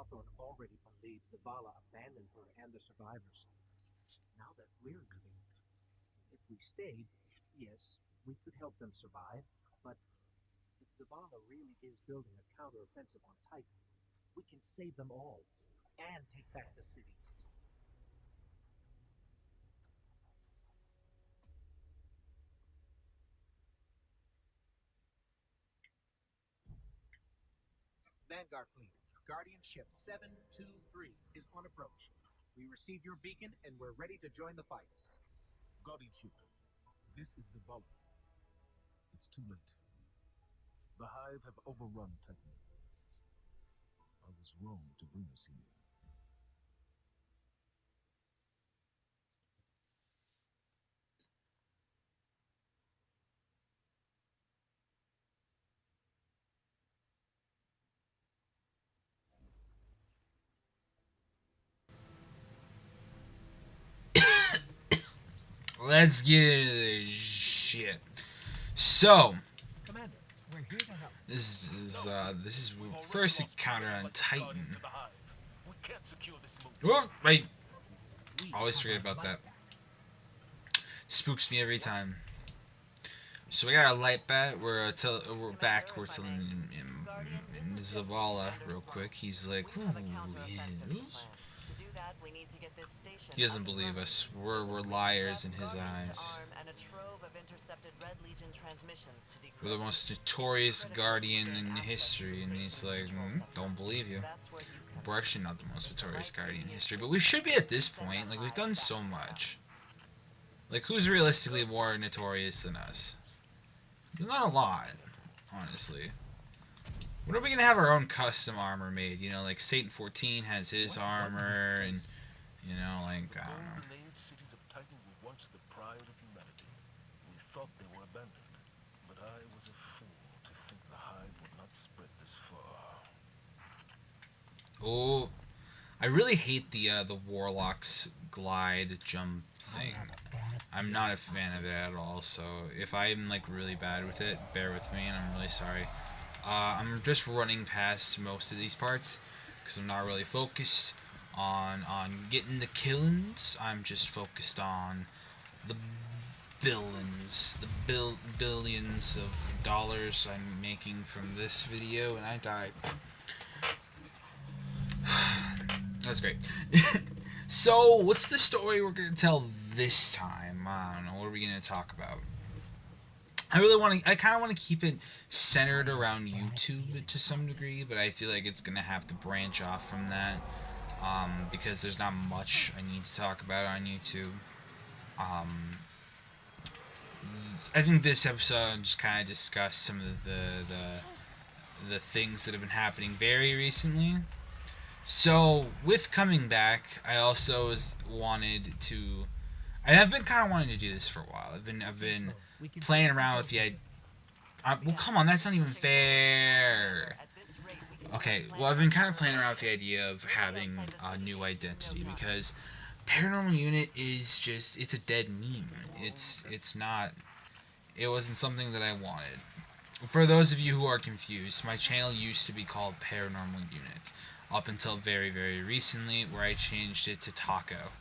Hawthorne already believes Zavala abandoned her and the survivors. Now that we're leaving, if we stayed, yes, we could help them survive, but if Zavala really is building a counteroffensive on Titan, we can save them all and take back the city. Vanguard Fleet, Guardian Ship 723 is on approach. We received your beacon and we're ready to join the fight. Guardian Ship, this is Zavala. It's too late. The Hive have overrun Titan. I was wrong to bring us here. Let's get into this shit. So, Commander, we're here to help. this is first encounter on Titan. Oh, wait. Always forget about that. Spooks me every time. So we got a light bat. We're back. We're telling in Zavala real quick. He's like, ooh, yes. He doesn't believe us. We're liars in his eyes. We're the most notorious guardian in history, and he's like, don't believe you. We're actually not the most notorious guardian in history, but we should be at this point. Like, we've done so much. Like, who's realistically more notorious than us? There's not a lot, honestly. When are we gonna have our own custom armor made? You know, like Satan 14 has his armor, and you know, like I don't know. The cities of Titan were once the pride of humanity. We thought they were abandoned, but I was a fool to think the Hive would not spread this far. Oh, I really hate the Warlock's glide jump thing. I'm not a fan of it at all. So if I'm like really bad with it, bear with me, and I'm really sorry. I'm just running past most of these parts because I'm not really focused on getting the killings. I'm just focused on the billions, billions of dollars I'm making from this video, and I died. That's great. So, what's the story we're gonna tell this time? I don't know. What are we gonna talk about? I kind of want to keep it centered around YouTube to some degree, but I feel like it's gonna have to branch off from that, because there's not much I need to talk about on YouTube. I think this episode just kind of discussed some of the things that have been happening very recently. So, with coming back, I also wanted to. I've been kind of wanting to do this for a while. I've been playing around with the idea. Well, come on, that's not even fair. Okay, well, I've been kind of playing around with the idea of having a new identity because Paranormal Unit is just—it's a dead meme. It's not. It wasn't something that I wanted. For those of you who are confused, my channel used to be called Paranormal Unit, up until very, very recently, where I changed it to Taco.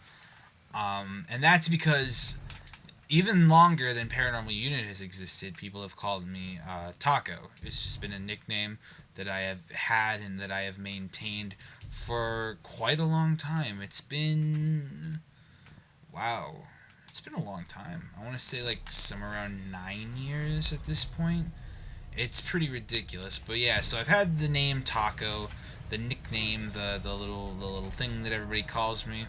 And that's because even longer than Paranormal Unit has existed, people have called me Taco. It's just been a nickname that I have had and that I have maintained for quite a long time. It's been... wow. It's been a long time. I want to say like somewhere around 9 years at this point. It's pretty ridiculous. But yeah, so I've had the name Taco, the nickname, the little thing that everybody calls me.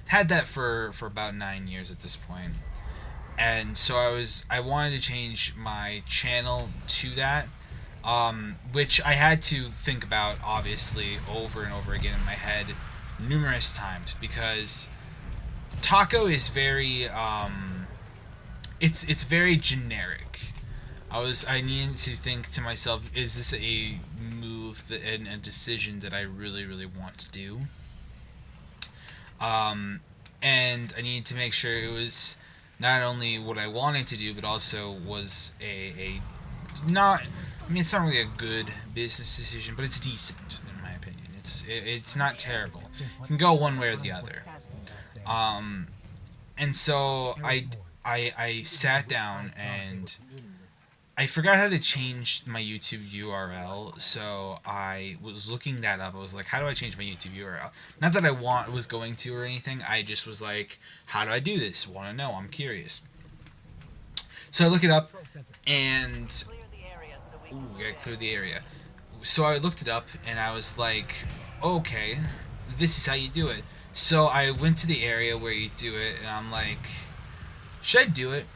Had that for about 9 years at this point. And so I wanted to change my channel to that, which I had to think about obviously over and over again in my head numerous times, because Taco is very it's very generic. I needed to think to myself, is this a move and a decision that I really, really want to do? And I needed to make sure it was not only what I wanted to do, but also was a not, I mean, it's not really a good business decision, but it's decent, in my opinion. It's not terrible. It can go one way or the other. And so I sat down and I forgot how to change my YouTube URL, so I was looking that up. I was like, how do I change my YouTube URL? Not that I was going to or anything. I just was like, how do I do this? Want to know? I'm curious. So I look it up, and ooh, gotta clear the area. So I looked it up, and I was like, okay, this is how you do it. So I went to the area where you do it, and I'm like, should I do it?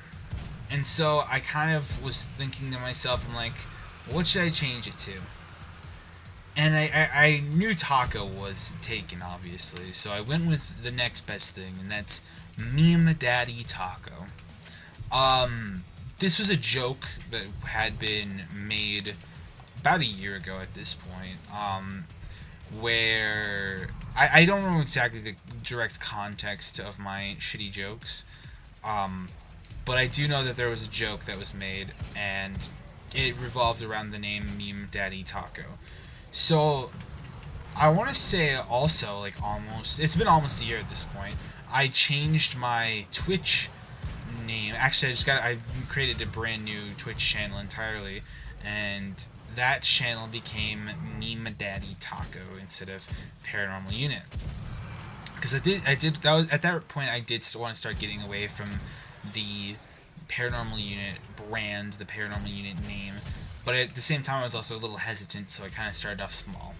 And so I kind of was thinking to myself, I'm like, what should I change it to? And I knew Taco was taken, obviously, so I went with the next best thing, and that's Meme Daddy Taco. This was a joke that had been made about a year ago at this point, where I don't know exactly the direct context of my shitty jokes, but I do know that there was a joke that was made, and it revolved around the name Meme Daddy Taco. So I want to say also, like, it's been almost a year at this point. I changed my Twitch name. Actually, I created a brand new Twitch channel entirely, and that channel became Meme Daddy Taco instead of Paranormal Unit. Because that was at that point I did want to start getting away from the Paranormal Unit brand, the Paranormal Unit name, but at the same time I was also a little hesitant, so I kind of started off small.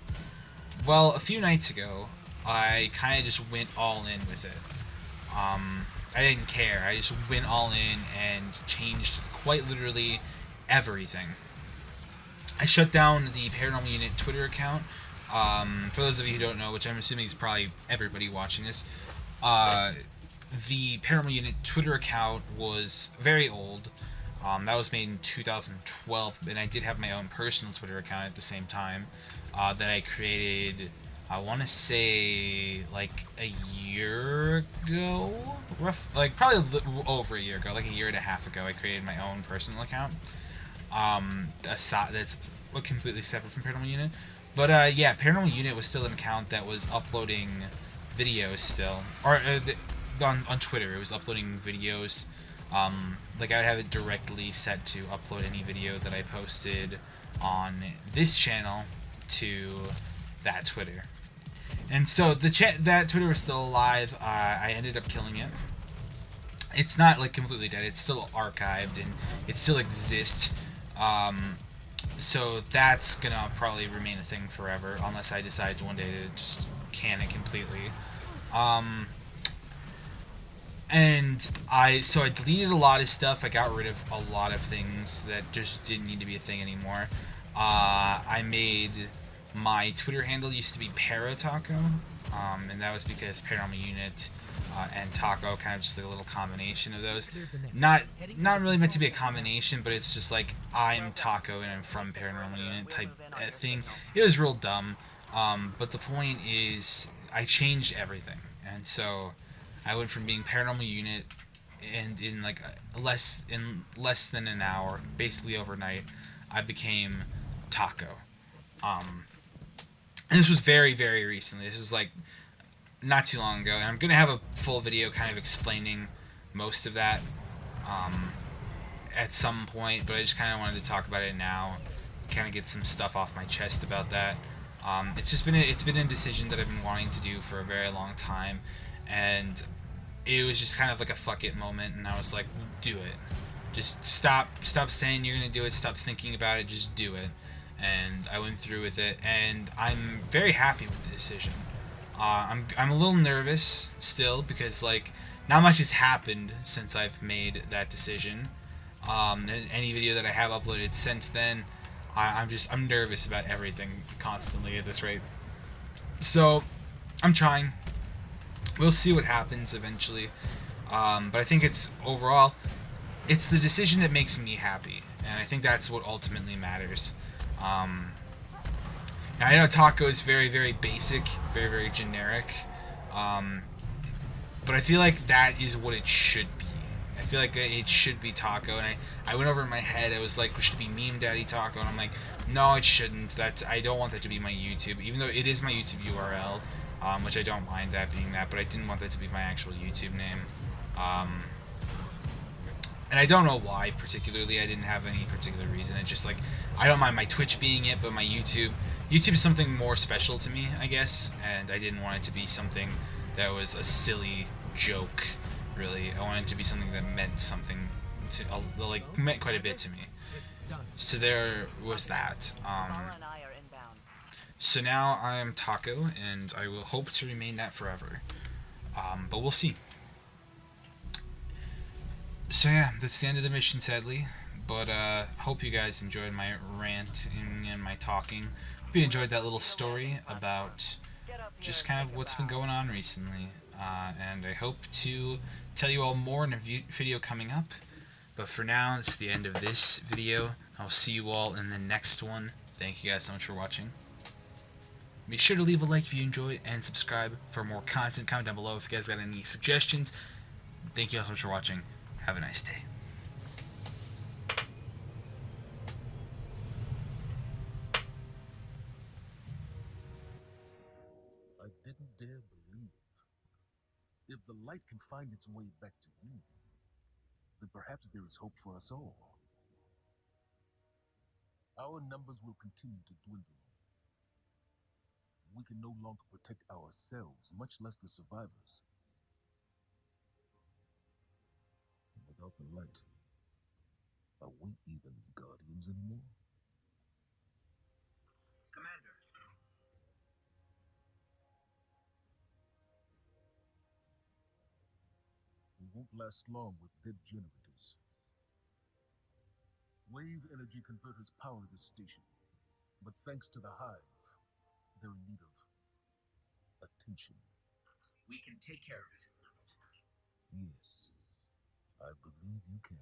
Well, a few nights ago, I kind of just went all in with it. I didn't care. I just went all in and changed quite literally everything. I shut down the Paranormal Unit Twitter account. For those of you who don't know, which I'm assuming is probably everybody watching this, the Paranormal Unit Twitter account was very old. That was made in 2012, and I did have my own personal Twitter account at the same time that I created, I want to say, like a year ago? Probably over a year ago, like a year and a half ago, I created my own personal account. That's completely separate from Paranormal Unit. But yeah, Paranormal Unit was still an account that was uploading videos still. Or on Twitter, it was uploading videos. Like I would have it directly set to upload any video that I posted on this channel to that Twitter. And so that Twitter was still alive. I ended up killing it. It's not like completely dead. It's still archived and it still exists. So that's gonna probably remain a thing forever, unless I decide one day to just can it completely. And I deleted a lot of stuff. I got rid of a lot of things that just didn't need to be a thing anymore. I made my Twitter handle used to be Parataco, and that was because Paranormal Unit and Taco, kind of just like a little combination of those. Not really meant to be a combination, but it's just like I'm Taco and I'm from Paranormal Unit type thing. It was real dumb, but the point is I changed everything, and so I went from being Paranormal Unit, and in like less than an hour, basically overnight, I became Taco. And this was very, very recently. This was like not too long ago, and I'm gonna have a full video kind of explaining most of that at some point, but I just kind of wanted to talk about it now, kind of get some stuff off my chest about that. It's been a decision that I've been wanting to do for a very long time, and it was just kind of like a fuck it moment, and I was like, do it. Just stop saying you're gonna do it, stop thinking about it, just do it. And I went through with it, and I'm very happy with the decision. I'm a little nervous still, because like not much has happened since I've made that decision. And any video that I have uploaded since then, I'm nervous about everything constantly at this rate. So I'm trying. We'll see what happens eventually. But I think it's the decision that makes me happy, and I think that's what ultimately matters. Now I know Taco is very, very basic, very, very generic, but I feel like that is what it should be. I feel like it should be Taco, and I went over in my head. I was like, should it be Meme Daddy Taco? And I'm like, no, it shouldn't. I don't want that to be my YouTube, even though it is my YouTube URL, which I don't mind that being that, but I didn't want that to be my actual YouTube name. And I don't know why particularly. I didn't have any particular reason. It's just like I don't mind my Twitch being it, but my YouTube is something more special to me, I guess, and I didn't want it to be something that was a silly joke. Really, I wanted it to be something that meant something to like meant quite a bit to me. So there was that. So now I am Taco, and I will hope to remain that forever. But we'll see. So yeah, that's the end of the mission, sadly. But hope you guys enjoyed my ranting and my talking. Hope you enjoyed that little story about just kind of what's been going on recently. And I hope to tell you all more in a video coming up. But for now, it's the end of this video. I'll see you all in the next one. Thank you guys so much for watching. Make sure to leave a like if you enjoyed and subscribe for more content. Comment down below if you guys got any suggestions. Thank you all so much for watching. Have a nice day. I didn't dare believe. If the light can find its way back to you, then perhaps there is hope for us all. Our numbers will continue to dwindle. We can no longer protect ourselves, much less the survivors. Without the light, are we even guardians anymore? Commander. We won't last long with dead generators. Wave energy converters power this station, but thanks to the Hive, they're in need of attention. We can take care of it. Yes, I believe you can.